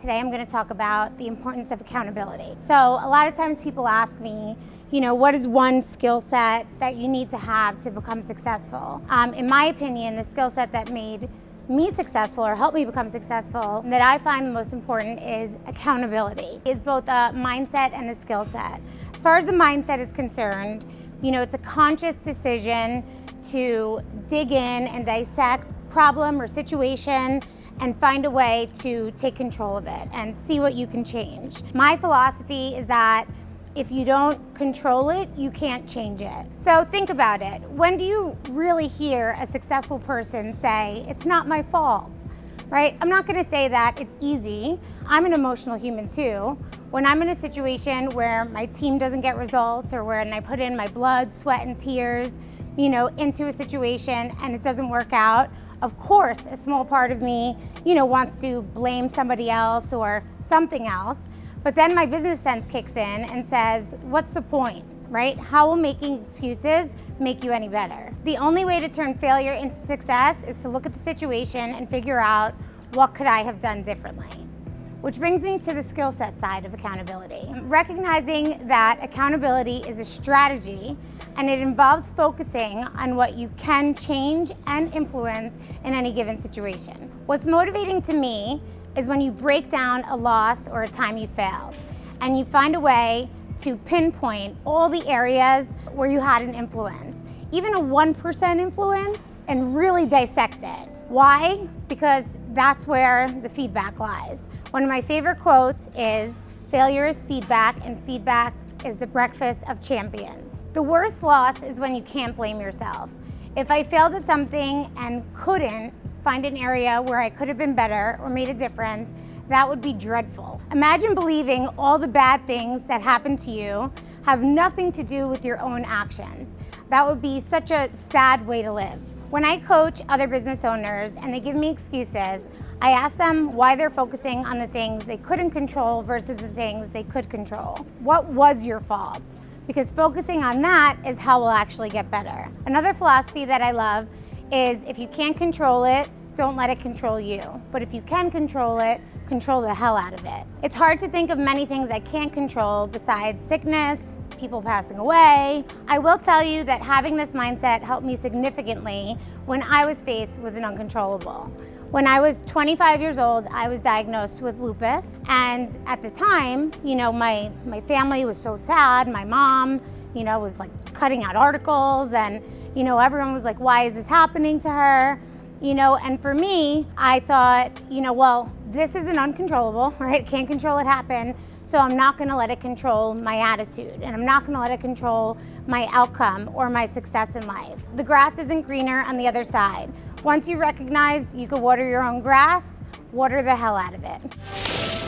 Today I'm going to talk about the importance of accountability. So a lot of times people ask me, what is one skill set that you need to have to become successful? In my opinion, the skill set that made me successful or helped me become successful that I find the most important is accountability. It's both a mindset and a skill set. As far as the mindset is concerned, it's a conscious decision to dig in and dissect problem or situation and find a way to take control of it and see what you can change. My philosophy is that if you don't control it, you can't change it. So think about it. When do you really hear a successful person say, it's not my fault, right? I'm not gonna say that it's easy. I'm an emotional human too. When I'm in a situation where my team doesn't get results or when I put in my blood, sweat, and tears, into a situation and it doesn't work out, of course, a small part of me, wants to blame somebody else or something else. But then my business sense kicks in and says, what's the point, right? How will making excuses make you any better? The only way to turn failure into success is to look at the situation and figure out what could I have done differently. Which brings me to the skill set side of accountability. Recognizing that accountability is a strategy and it involves focusing on what you can change and influence in any given situation. What's motivating to me is when you break down a loss or a time you failed and you find a way to pinpoint all the areas where you had an influence, even a 1% influence, and really dissect it. Why? Because that's where the feedback lies. One of my favorite quotes is, failure is feedback and feedback is the breakfast of champions. The worst loss is when you can't blame yourself. If I failed at something and couldn't find an area where I could have been better or made a difference, that would be dreadful. Imagine believing all the bad things that happen to you have nothing to do with your own actions. That would be such a sad way to live. When I coach other business owners and they give me excuses, I ask them why they're focusing on the things they couldn't control versus the things they could control. What was your fault? Because focusing on that is how we'll actually get better. Another philosophy that I love is if you can't control it, don't let it control you. But if you can control it, control the hell out of it. It's hard to think of many things I can't control besides sickness, people passing away. I will tell you that having this mindset helped me significantly when I was faced with an uncontrollable. When I was 25 years old, I was diagnosed with lupus. And at the time, my family was so sad. My mom, was like cutting out articles and, everyone was like, why is this happening to her? And for me, I thought, well, this is an uncontrollable, right? Can't control it happen. So I'm not gonna let it control my attitude and I'm not gonna let it control my outcome or my success in life. The grass isn't greener on the other side. Once you recognize you can water your own grass, water the hell out of it.